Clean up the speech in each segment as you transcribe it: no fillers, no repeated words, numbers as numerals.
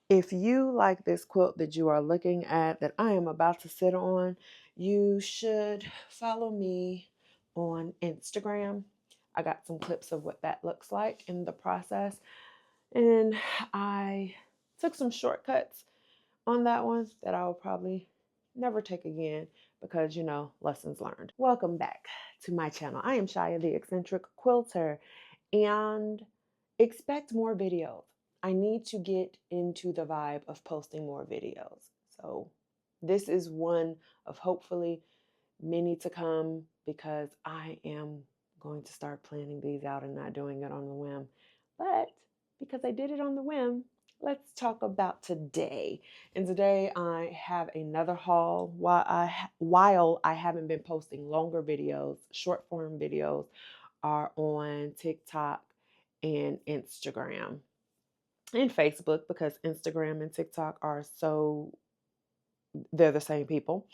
If you like this quilt that you are looking at that I am about to sit on, you should follow me on Instagram. I got some clips of what that looks like in the process. And I took some shortcuts on that one that I will probably never take again because, lessons learned. Welcome back to my channel. I am Shia, the eccentric quilter, and expect more videos. I need to get into the vibe of posting more videos. So this is one of hopefully many to come because I am going to start planning these out and not doing it on the whim. But because I did it on the whim, let's talk about today. And today I have another haul. While I haven't been posting longer videos, short form videos are on TikTok and Instagram and Facebook, because Instagram and TikTok they're the same people.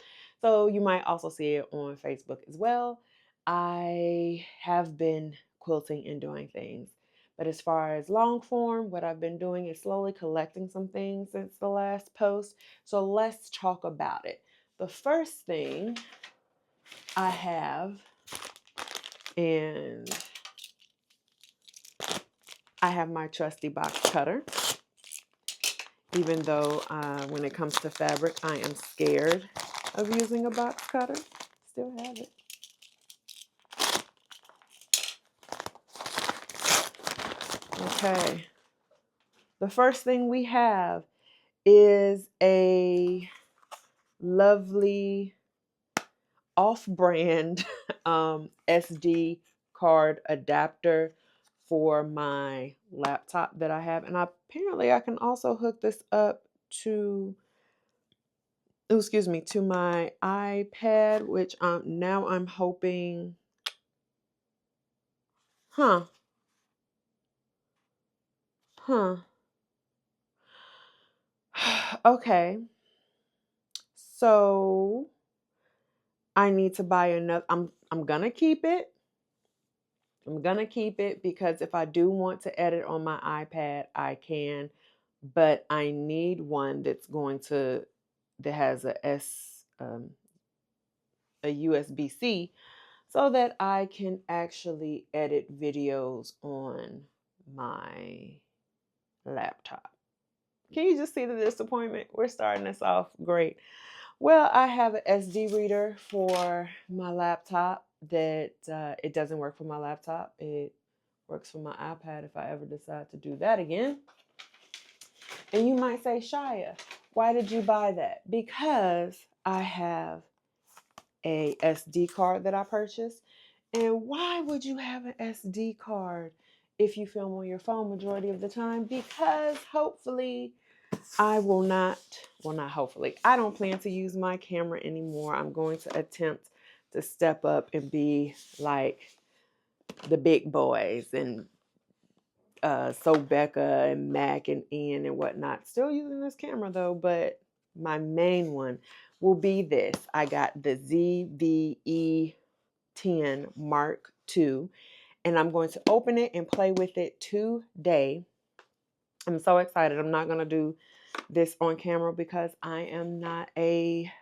So you might also see it on Facebook as well. I have been quilting and doing things. But as far as long form, what I've been doing is slowly collecting some things since the last post. So let's talk about it. The first thing I have, and I have my trusty box cutter. Even though when it comes to fabric, I am scared of using a box cutter. Still have it. Okay. The first thing we have is a lovely off-brand SD card adapter for my laptop that I have. And apparently I can also hook this up to, to my iPad, which now I'm hoping, huh, huh. Okay. So I need to buy another. I'm gonna keep it. I'm gonna keep it because if I do want to edit on my iPad, I can. But I need one that has a USB-C, so that I can actually edit videos on my laptop. Can you just see the disappointment? We're starting this off great. Well, I have an SD reader for my laptop that it doesn't work for my laptop. It works for my iPad if I ever decide to do that again. And you might say, Shia, why did you buy that? Because I have a SD card that I purchased. And why would you have an SD card if you film on your phone majority of the time? Because hopefully I will not, well, not hopefully, I don't plan to use my camera anymore. I'm going to attempt to step up and be like the big boys and so Becca and Mac and Ian and whatnot. Still using this camera though, but my main one will be this. I got the ZVE10 Mark II, and I'm going to open it and play with it today. I'm so excited. I'm not going to do this on camera because I am not a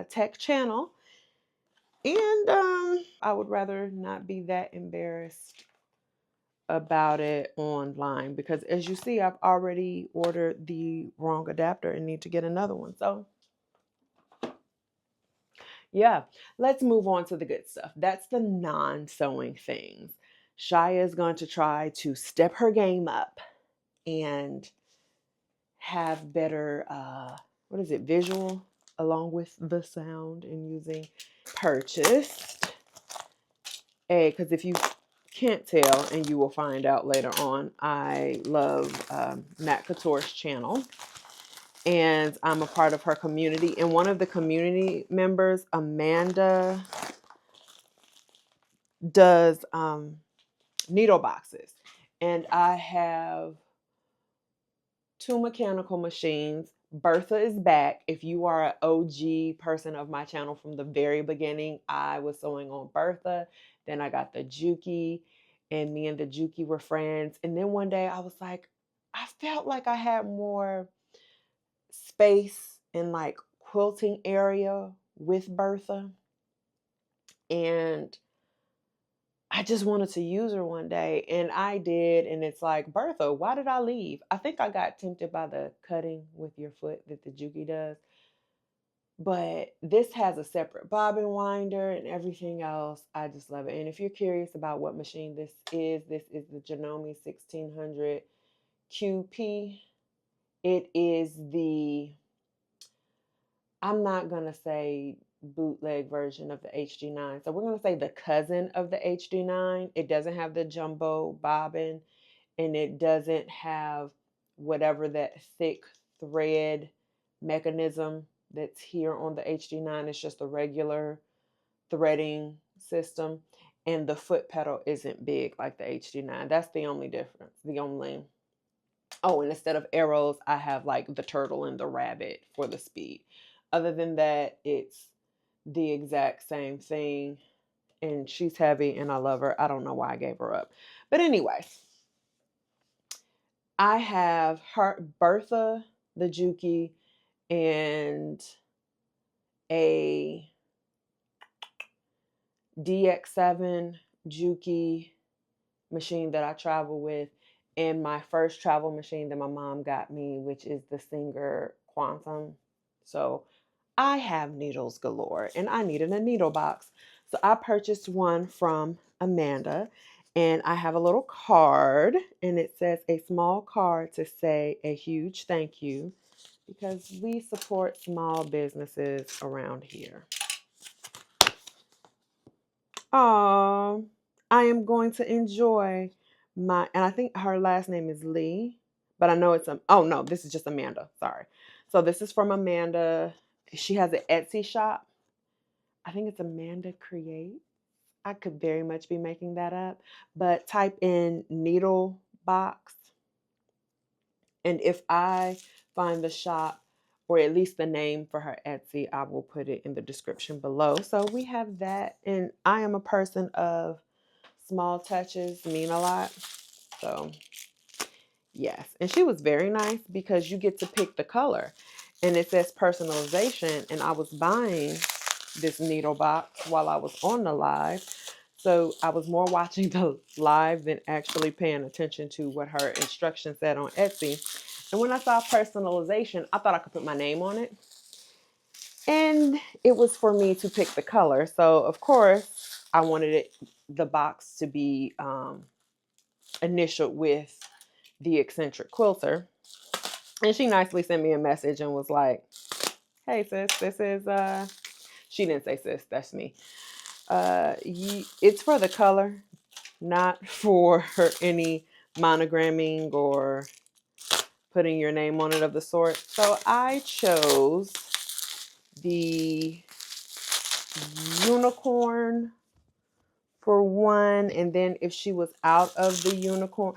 tech channel, and I would rather not be that embarrassed about it online, because as you see, I've already ordered the wrong adapter and need to get another one. So yeah, let's move on to the good stuff. That's the non-sewing things. Shia is going to try to step her game up and have better visual along with the sound, and using purchased a, because if you can't tell, and you will find out later on, I love Matt Couture's channel, and I'm a part of her community. And one of the community members, Amanda, does needle boxes, and I have 2 mechanical machines. Bertha is back. If you are an OG person of my channel from the very beginning, I was sewing on Bertha. Then I got the Juki, and me and the Juki were friends. And then one day I was like, I felt like I had more space and like quilting area with Bertha. And I just wanted to use her one day, and I did. And it's like, Bertha, why did I leave? I think I got tempted by the cutting with your foot that the Juki does. But this has a separate bobbin winder and everything else. I just love it. And if you're curious about what machine this is the Janome 1600 QP. It is the, I'm not going to say bootleg version of the HD9. So we're going to say the cousin of the HD9. It doesn't have the jumbo bobbin, and it doesn't have whatever that thick thread mechanism that's here on the HD9. It's just a regular threading system. And the foot pedal isn't big like the HD9. That's the only difference. Oh, and instead of arrows, I have like the turtle and the rabbit for the speed. Other than that, it's the exact same thing. And she's heavy and I love her. I don't know why I gave her up. But anyway, I have her, Bertha, the Juki, and a DX7 Juki machine that I travel with, and my first travel machine that my mom got me, which is the Singer Quantum. So I have needles galore, and I needed a needle box. So I purchased one from Amanda, and I have a little card, and it says a small card to say a huge thank you, because we support small businesses around here. I am going to enjoy my, and I think her last name is Lee, but I know it's oh no, this is just Amanda. Sorry. So this is from Amanda. She has an Etsy shop. I think it's Amanda Create. I could very much be making that up, but type in needle box. And if I find the shop, or at least the name for her Etsy, I will put it in the description below. So we have that. And I am a person of small touches mean a lot. So yes. And she was very nice because you get to pick the color. And it says personalization. And I was buying this needle box while I was on the live. So I was more watching the live than actually paying attention to what her instructions said on Etsy. And when I saw personalization, I thought I could put my name on it. And it was for me to pick the color. So of course, I wanted the box to be initialed with the Eccentric Quilter. And she nicely sent me a message and was like, hey sis, this is she didn't say sis, that's me. It's for the color, not for any monogramming or putting your name on it of the sort. So I chose the unicorn for one, and then if she was out of the unicorn,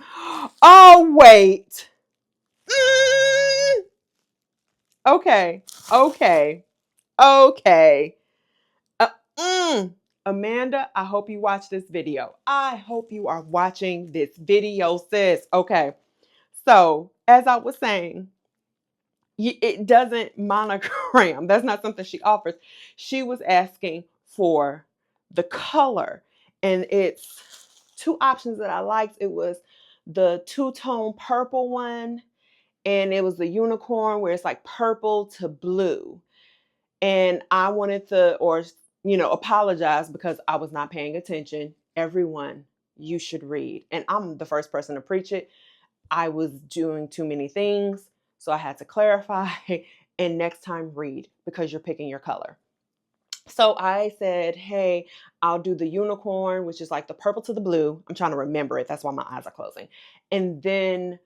oh wait, okay, uh, Amanda, I hope you watch this video. I hope you are watching this video, sis. Okay, so as I was saying, it doesn't monogram. That's not something she offers. She was asking for the color, and it's two options that I liked. It was the two-tone purple one, and it was the unicorn where it's like purple to blue. And I wanted to, apologize because I was not paying attention. Everyone, you should read. And I'm the first person to preach it. I was doing too many things, so I had to clarify. And next time, read, because you're picking your color. So I said, hey, I'll do the unicorn, which is like the purple to the blue. I'm trying to remember it. That's why my eyes are closing. And then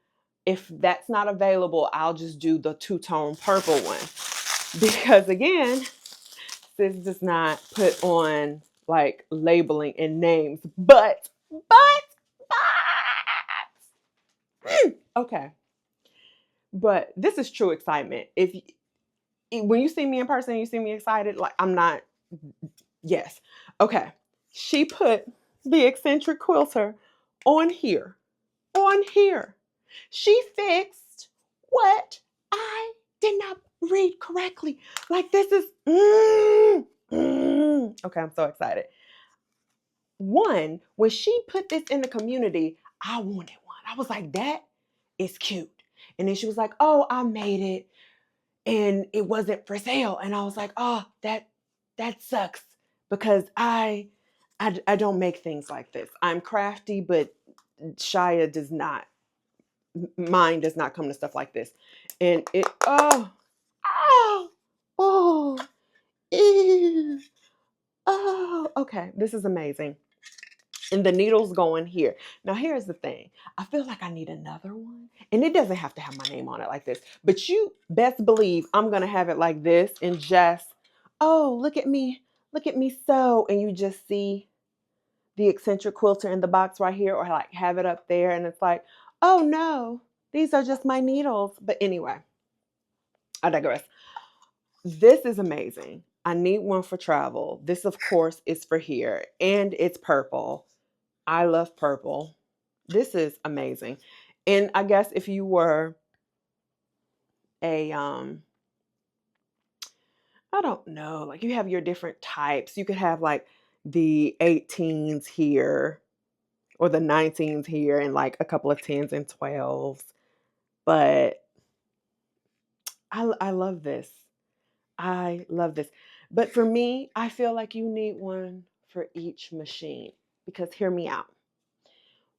if that's not available, I'll just do the two-tone purple one. Because again, this does not put on like labeling and names, but, okay. But this is true excitement. When you see me in person, you see me excited, like I'm not, yes. Okay. She put the Eccentric Quilter on here. She fixed what I did not read correctly. Like this is, okay, I'm so excited. One, when she put this in the community, I wanted one. I was like, that is cute. And then she was like, oh, I made it and it wasn't for sale. And I was like, oh, that sucks because I don't make things like this. I'm crafty, but Shia does not. Mine does not come to stuff like this. And it, oh, ew, oh, okay. This is amazing. And the needle's going here. Now, here's the thing. I feel like I need another one. And it doesn't have to have my name on it like this. But you best believe I'm going to have it like this and just, oh, look at me. Look at me sew. And you just see the eccentric quilter in the box right here, or like have it up there. And it's like, oh, no, these are just my needles. But anyway, I digress. This is amazing. I need one for travel. This, of course, is for here. And it's purple. I love purple. This is amazing. And I guess if you were a I don't know, like you have your different types. You could have like the 18s here or the 19s here and like a couple of 10s and 12s. But I love this. I love this. But for me, I feel like you need one for each machine because hear me out.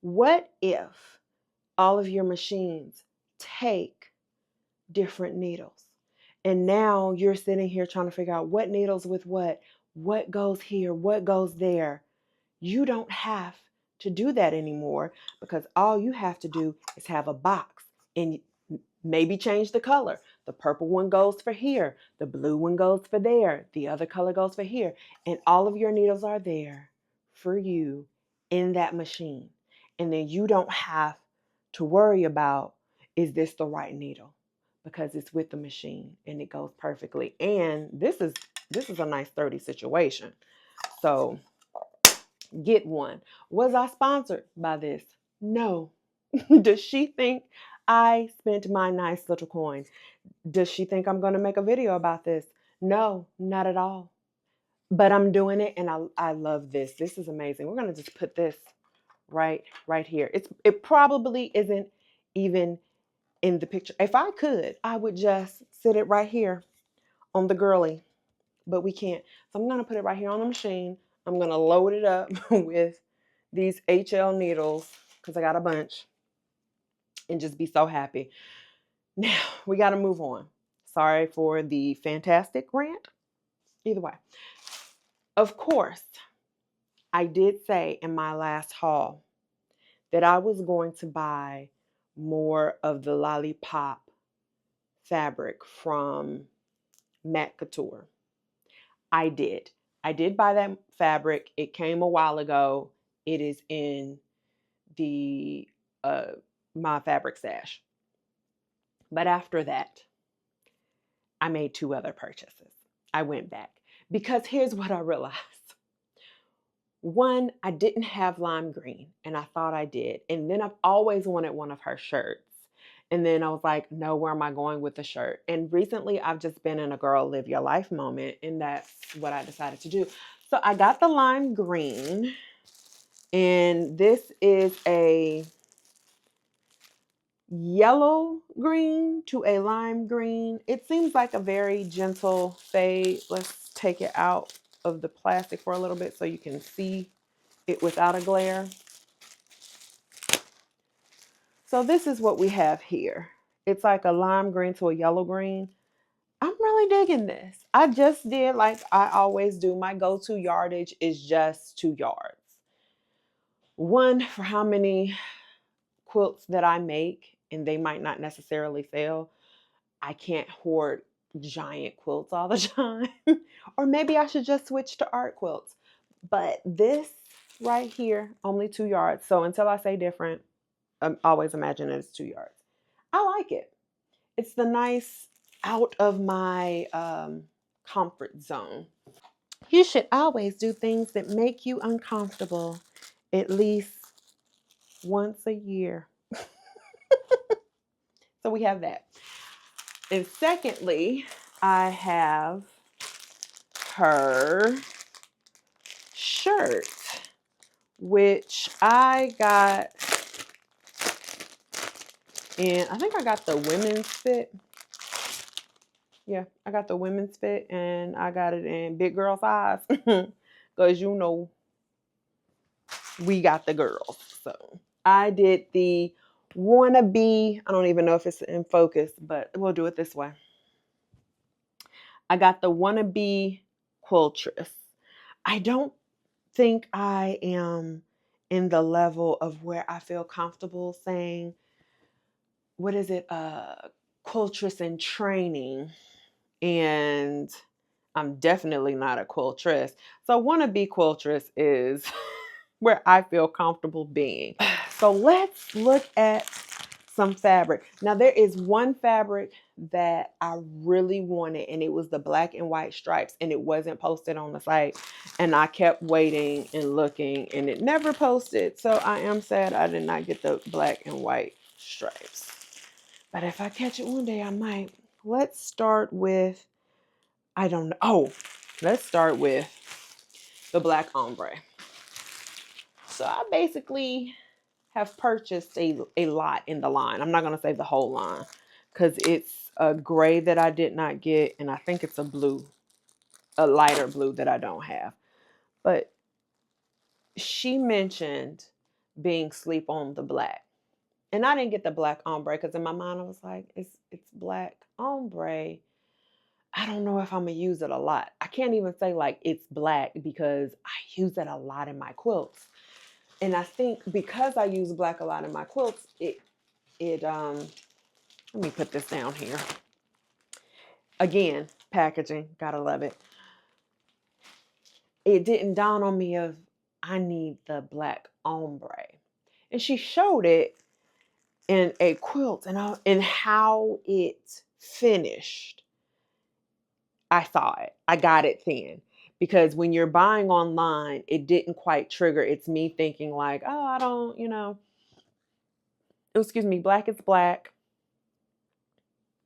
What if all of your machines take different needles? And now you're sitting here trying to figure out what needles with what goes here, what goes there. You don't have to do that anymore because all you have to do is have a box and maybe change the color. The purple one goes for here, the blue one goes for there, the other color goes for here, and all of your needles are there for you in that machine. And then you don't have to worry about, is this the right needle? Because it's with the machine and it goes perfectly. And this is a nice sturdy situation. So get one. Was I sponsored by this? No. Does she think I spent my nice little coin? Does she think I'm going to make a video about this? No, not at all. But I'm doing it and I love this. This is amazing. We're going to just put this right here. It probably isn't even in the picture. If I could, I would just sit it right here on the girly, but we can't. So I'm going to put it right here on the machine. I'm going to load it up with these HL needles because I got a bunch and just be so happy. Now we got to move on. Sorry for the fantastic rant. Either way, of course, I did say in my last haul that I was going to buy more of the Lollipop fabric from Matt Couture. I did. I did buy that fabric. It came a while ago. It is in the my fabric stash. But after that, I made 2 other purchases. I went back because here's what I realized. One, I didn't have lime green and I thought I did. And then I've always wanted one of her shirts. And then I was like, no, where am I going with the shirt? And recently I've just been in a girl live your life moment. And that's what I decided to do. So I got the lime green. And this is a yellow green to a lime green. It seems like a very gentle fade. Let's take it out of the plastic for a little bit so you can see it without a glare. So this is what we have here. It's like a lime green to a yellow green. I'm really digging this. I just did like I always do. My go-to yardage is just 2 yards. One for how many quilts that I make, and they might not necessarily sell. I can't hoard giant quilts all the time. Or maybe I should just switch to art quilts. But this right here, only 2 yards. So until I say different, always imagine it's 2 yards. I like it. It's the nice out of my comfort zone. You should always do things that make you uncomfortable at least once a year. So we have that. And secondly, I have her shirt, which I got in, I think I got the women's fit. Yeah, I got the women's fit, and I got it in big girl size because you know we got the girls. So I did the wannabe. I don't even know if it's in focus, but we'll do it this way. I got the wannabe quiltress. I don't think I am in the level of where I feel comfortable saying, what is it, quiltress in training, and I'm definitely not a quiltress. So wannabe quiltress is where I feel comfortable being. So let's look at some fabric. Now there is one fabric that I really wanted, and it was the black and white stripes, and it wasn't posted on the site, and I kept waiting and looking, and it never posted. So I am sad I did not get the black and white stripes, but if I catch it one day I might. Let's start with, I don't know. Oh, let's start with the black ombre. So I basically have purchased a lot in the line. I'm not going to say the whole line because it's a gray that I did not get, and I think it's a blue, a lighter blue that I don't have. But she mentioned being sleep on the black. And I didn't get the black ombre because in my mind I was like, it's black ombre. I don't know if I'm gonna use it a lot. I can't even say like it's black because I use it a lot in my quilts. And I think because I use black a lot in my quilts, it let me put this down here. Again, packaging, gotta love it. It didn't dawn on me of I need the black ombre. And she showed it in a quilt and how it finished. I saw it. I got it then. Because when you're buying online, it didn't quite trigger. It's me thinking like, oh, I don't, excuse me, black is black.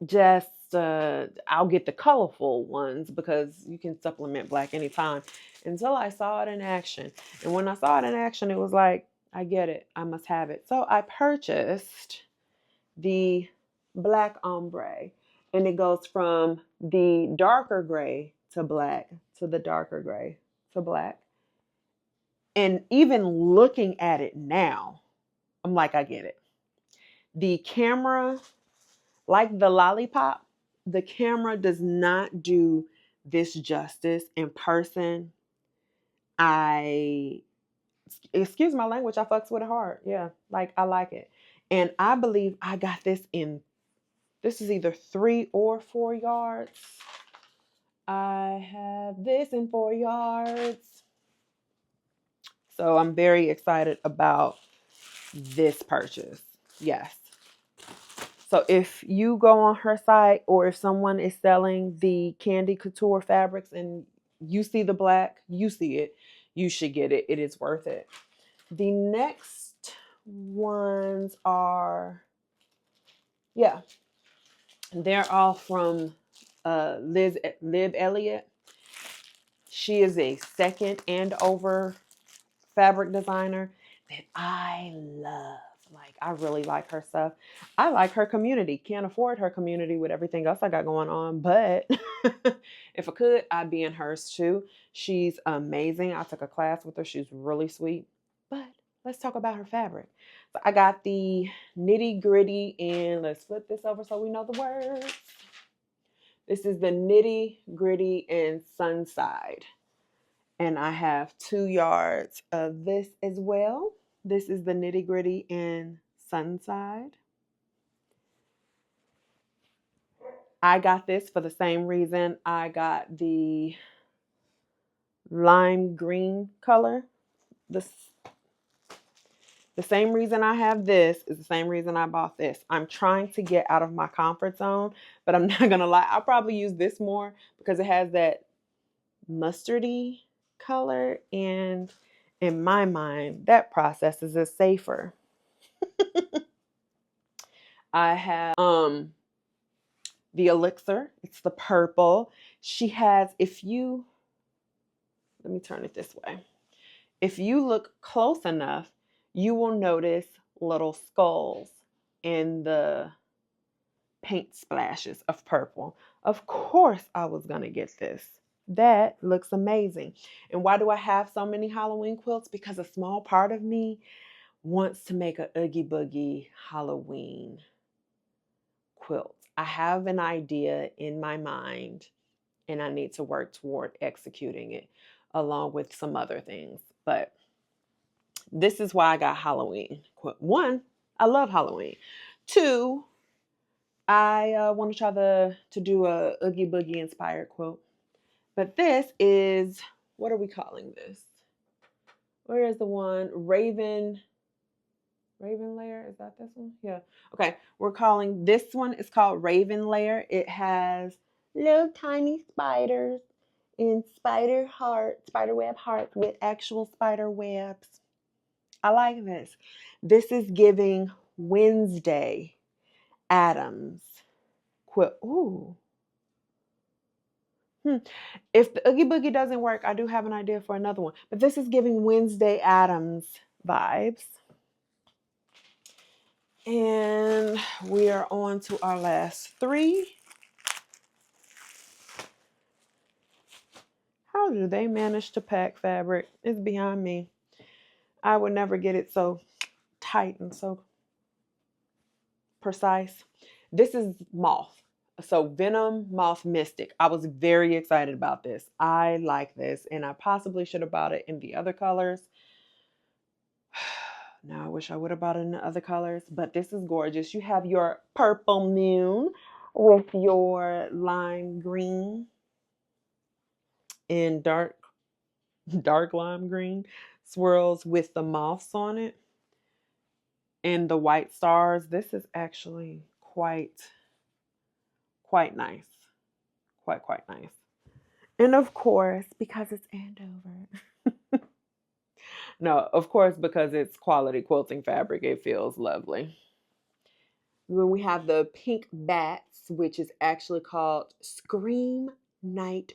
Just I'll get the colorful ones because you can supplement black anytime. Until I saw it in action. And when I saw it in action, it was like, I get it. I must have it. So I purchased the black ombre, and it goes from the darker gray to black to the darker gray to black. And even looking at it now, I'm like, I get it. The camera, like the lollipop, the camera does not do this justice in person. I, excuse my language, I fucks with it hard. Yeah, like I like it. And I believe I got this in, this is either 3 or 4 yards. I have this in 4 yards. So I'm very excited about this purchase. Yes. So if you go on her site, or if someone is selling the Candy Couture fabrics and you see the black, you see it, you should get it. It is worth it. The next ones are, yeah, they're all from Liv Elliott. She is a second and over fabric designer that I love. Like, I really like her stuff. I like her community. Can't afford her community with everything else I got going on, but if I could, I'd be in hers too. She's amazing. I took a class with her. She's really sweet. But let's talk about her fabric. So I got the Nitty Gritty, and let's flip this over so we know the words. This is the Nitty Gritty in Sunside. And I have 2 yards of this as well. This is the Nitty Gritty in Sunside. I got this for the same reason I got the lime green color. The same reason I have this is the same reason I bought this. I'm trying to get out of my comfort zone, but I'm not going to lie. I'll probably use this more because it has that mustardy color, and in my mind, that process is safer. I have the Elixir. It's the purple. She has, let me turn it this way. If you look close enough, you will notice little skulls in the paint splashes of purple. Of course, I was going to get this. That looks amazing. And why do I have so many Halloween quilts? Because a small part of me wants to make a Oogie Boogie Halloween quilt. I have an idea in my mind and I need to work toward executing it along with some other things. But this is why I got Halloween. One, I love Halloween. Two, I want to try to do a Oogie Boogie inspired quilt. But this is, what are we calling this? Where is the one? Raven Layer? Is that this one? Yeah. Okay. We're calling this one, it's called Raven Layer. It has little tiny spiders and spider web hearts with actual spider webs. I like this. This is giving Wednesday Addams quilt. Ooh. If the Oogie Boogie doesn't work, I do have an idea for another one. But this is giving Wednesday Addams vibes. And we are on to our last three. How do they manage to pack fabric? It's beyond me. I would never get it so tight and so precise. This is Moth. So Venom Moth Mystic. I was very excited about this. I like this, and I possibly should have bought it in the other colors. Now I wish I would have bought it in the other colors, but this is gorgeous. You have your purple moon with your lime green and dark lime green swirls with the moths on it and the white stars. This is actually quite nice. Quite nice. And of course, because it's Andover. No, of course, because it's quality quilting fabric, it feels lovely. Then we have the pink bats, which is actually called Scream Night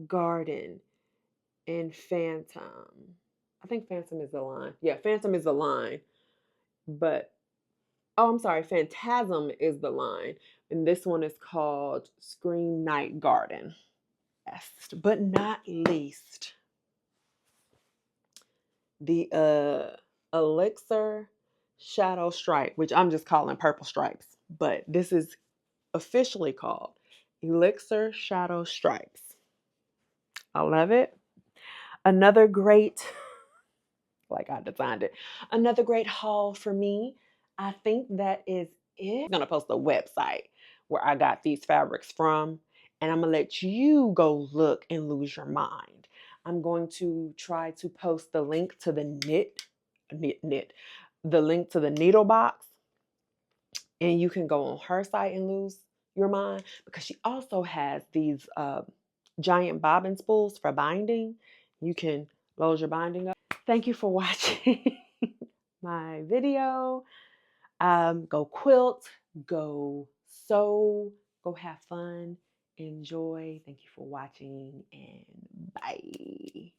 Garden and Phantom. I think Phantom is the line. Yeah, Phantom is the line. But, oh, I'm sorry, Phantasm is the line. And this one is called Scream Night Garden. Last but not least, the Elixir Shadow Stripe, which I'm just calling purple stripes, but this is officially called Elixir Shadow Stripes. I love it. Another great, like I designed it, another great haul for me. I think that is it. I'm gonna post a website where I got these fabrics from, and I'm gonna let you go look and lose your mind. I'm going to try to post the link to the the link to the needle box, and you can go on her site and lose your mind because she also has these giant bobbin spools for binding. You can load your binding up. Thank you for watching my video. Go quilt, go sew, go have fun, enjoy. Thank you for watching, and bye.